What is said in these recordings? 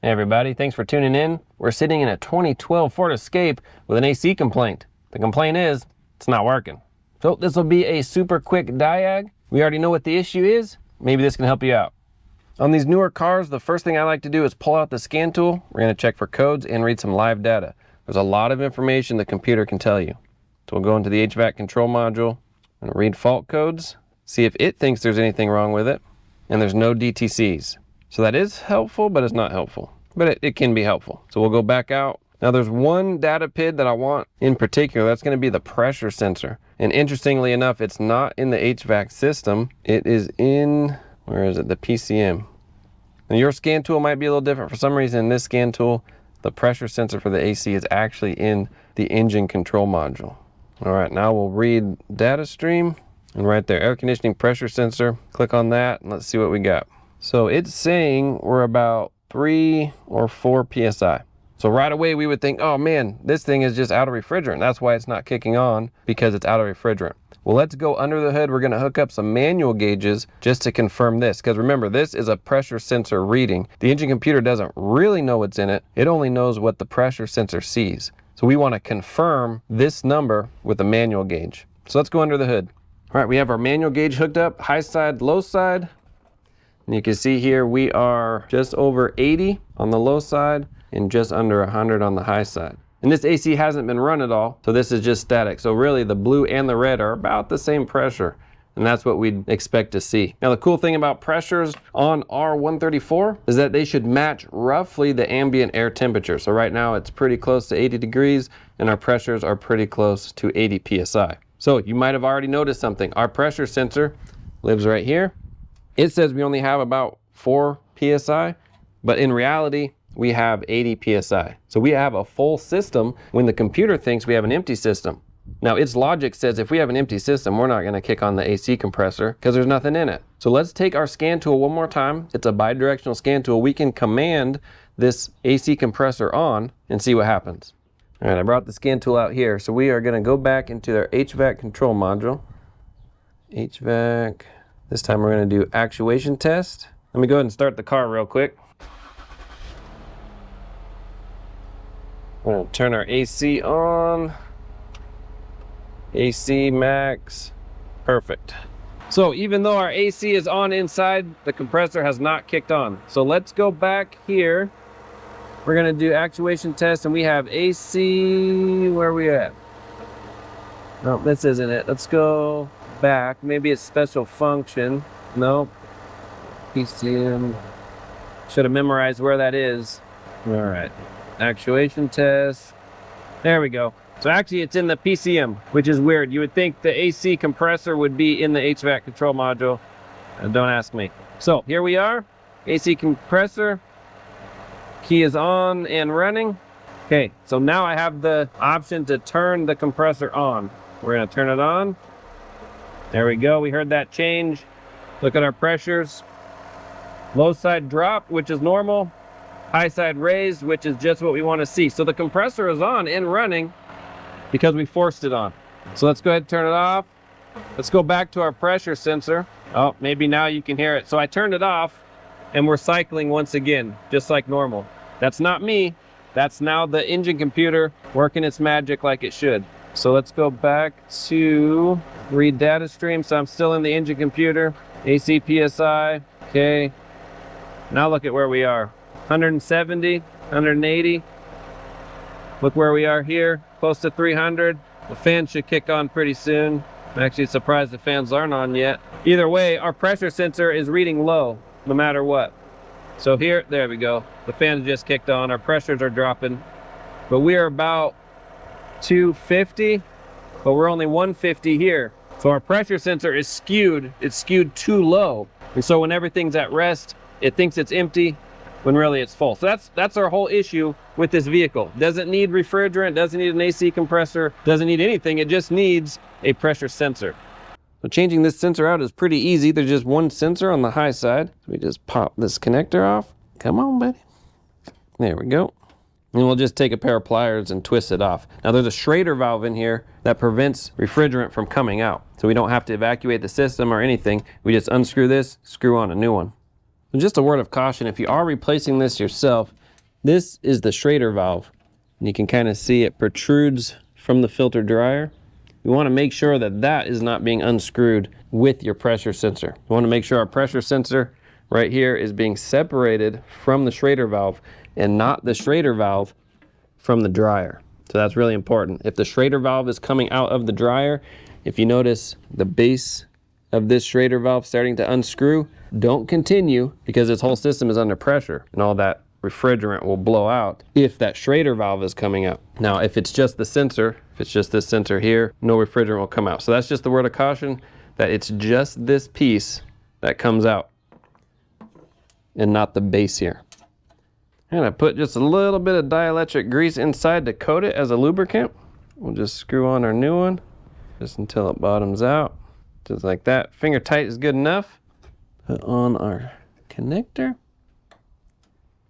Hey everybody, thanks for tuning in. We're sitting in a 2012 Ford Escape with an AC complaint. The complaint is, it's not working. So this will be a super quick Diag. We already know what the issue is. Maybe this can help you out. On these newer cars, the first thing I like to do is pull out the scan tool. We're gonna check for codes and read some live data. There's a lot of information the computer can tell you. So we'll go into the HVAC control module and read fault codes, see if it thinks there's anything wrong with it, and there's no DTCs. So that is helpful, but it's not helpful. But it can be helpful. So we'll go back out. Now there's one data PID that I want in particular. That's going to be the pressure sensor. And interestingly enough, it's not in the HVAC system. It is in, where is it? The PCM. Now your scan tool might be a little different. For some reason in this scan tool, the pressure sensor for the AC is actually in the engine control module. All right, now we'll read data stream. And right there, air conditioning pressure sensor. Click on that and let's see what we got. So it's saying we're about 3 or 4 PSI. So right away we would think, oh man, this thing is just out of refrigerant. That's why it's not kicking on, because it's out of refrigerant. Well, let's go under the hood. We're gonna hook up some manual gauges just to confirm this. Because remember, this is a pressure sensor reading. The engine computer doesn't really know what's in it. It only knows what the pressure sensor sees. So we wanna confirm this number with a manual gauge. So let's go under the hood. All right, we have our manual gauge hooked up, high side, low side. And you can see here we are just over 80 on the low side and just under 100 on the high side. And this AC hasn't been run at all, so this is just static. So really the blue and the red are about the same pressure, and that's what we'd expect to see. Now the cool thing about pressures on R134 is that they should match roughly the ambient air temperature. So right now it's pretty close to 80 degrees and our pressures are pretty close to 80 PSI. So you might have already noticed something. Our pressure sensor lives right here. It says we only have about 4 PSI, but in reality, we have 80 PSI. So we have a full system when the computer thinks we have an empty system. Now its logic says if we have an empty system, we're not gonna kick on the AC compressor because there's nothing in it. So let's take our scan tool one more time. It's a bidirectional scan tool. We can command this AC compressor on and see what happens. All right, I brought the scan tool out here. So we are gonna go back into our HVAC control module. HVAC. This time we're going to do actuation test. Let me go ahead and start the car real quick. We're going to turn our AC on. AC max. Perfect. So even though our AC is on inside, the compressor has not kicked on. So let's go back here. We're going to do actuation test and we have AC, where are we at? No, this isn't it. Let's go back. Maybe it's special function. No. PCM. Should have memorized where that is. All right. Actuation test. There we go. So actually it's in the PCM, which is weird. You would think the AC compressor would be in the HVAC control module. Don't ask me. So here we are. AC compressor. Key is on and running. Okay, so now I have the option to turn the compressor on. We're gonna turn it on. There we go, we heard that change. Look at our pressures. Low side drop, which is normal. High side raised, which is just what we want to see. So the compressor is on and running because we forced it on. So let's go ahead and turn it off. Let's go back to our pressure sensor. Oh, maybe now you can hear it. So I turned it off and we're cycling once again, just like normal. That's not me. That's now the engine computer working its magic like it should. So let's go back to read data stream. So I'm still in the engine computer. AC PSI. Okay. Now look at where we are. 170, 180. Look where we are here. Close to 300. The fan should kick on pretty soon. I'm actually surprised the fans aren't on yet. Either way, our pressure sensor is reading low, no matter what. So here, there we go. The fan just kicked on. Our pressures are dropping. But we are about 250, but we're only 150 here. So our pressure sensor is skewed. It's skewed too low. And so when everything's at rest, it thinks it's empty when really it's full. So that's our whole issue with this vehicle. Doesn't need refrigerant, doesn't need an AC compressor, doesn't need anything. It just needs a pressure sensor. So changing this sensor out is pretty easy. There's just one sensor on the high side. So we just pop this connector off. Come on, buddy. There we go. And we'll just take a pair of pliers and twist it off. Now there's a Schrader valve in here that prevents refrigerant from coming out. So we don't have to evacuate the system or anything. We just unscrew this, screw on a new one. And just a word of caution, if you are replacing this yourself, This is the Schrader valve. And you can kind of see it protrudes from the filter dryer. We want to make sure that that is not being unscrewed with your pressure sensor. We want to make sure our pressure sensor right here is being separated from the Schrader valve and not the Schrader valve from the dryer. So that's really important. If the Schrader valve is coming out of the dryer, if you notice the base of this Schrader valve starting to unscrew, don't continue because this whole system is under pressure and all that refrigerant will blow out if that Schrader valve is coming up. Now, if it's just the sensor, if it's just this sensor here, no refrigerant will come out. So that's just the word of caution, that it's just this piece that comes out and not the base here. And I put just a little bit of dielectric grease inside to coat it as a lubricant. We'll just screw on our new one just until it bottoms out, just like that. Finger tight is good enough. Put on our connector.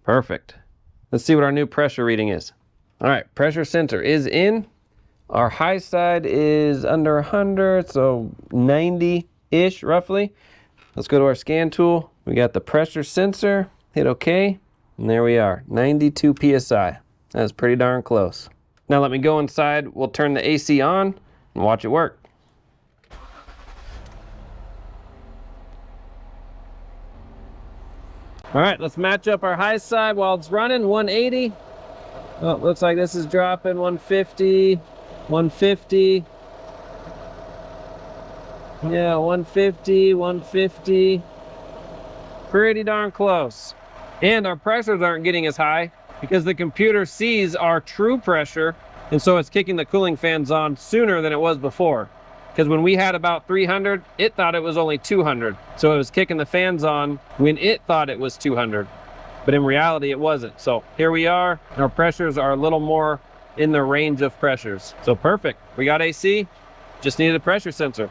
Perfect. Let's see what our new pressure reading is. All right, pressure sensor is in. Our high side is under 100, so 90-ish roughly. Let's go to our scan tool. We got the pressure sensor, hit OK, and there we are, 92 PSI. That's pretty darn close. Now let me go inside, we'll turn the AC on and watch it work. All right, let's match up our high side while it's running, 180. Oh, looks like this is dropping, 150, 150. Yeah, 150, 150. Pretty darn close. And our pressures aren't getting as high because the computer sees our true pressure, and so it's kicking the cooling fans on sooner than it was before. Because when we had about 300, it thought it was only 200. So it was kicking the fans on when it thought it was 200. But in reality, it wasn't. So here we are. Our pressures are a little more in the range of pressures. So perfect. We got AC, just needed a pressure sensor.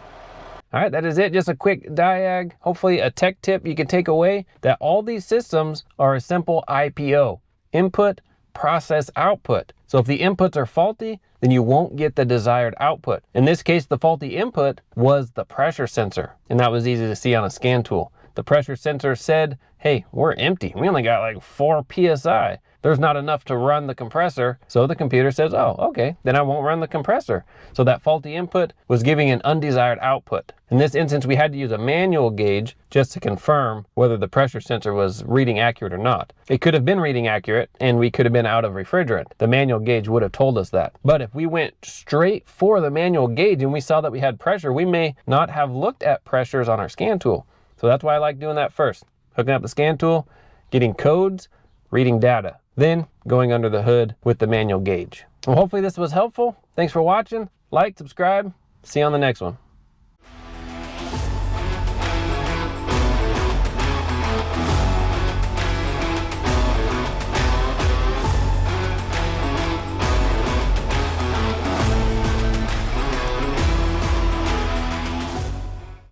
All right, that is it. Just a quick Diag. Hopefully a tech tip you can take away that all these systems are a simple IPO. Input, process, output. So if the inputs are faulty, then you won't get the desired output. In this case, the faulty input was the pressure sensor, and that was easy to see on a scan tool. The pressure sensor said, hey, we're empty. We only got like 4 PSI. There's not enough to run the compressor. So the computer says, oh, okay, then I won't run the compressor. So that faulty input was giving an undesired output. In this instance, we had to use a manual gauge just to confirm whether the pressure sensor was reading accurate or not. It could have been reading accurate and we could have been out of refrigerant. The manual gauge would have told us that. But if we went straight for the manual gauge and we saw that we had pressure, we may not have looked at pressures on our scan tool. So that's why I like doing that first. Hooking up the scan tool, getting codes, reading data, then going under the hood with the manual gauge. Well, hopefully this was helpful. Thanks for watching. Like, subscribe. See you on the next one.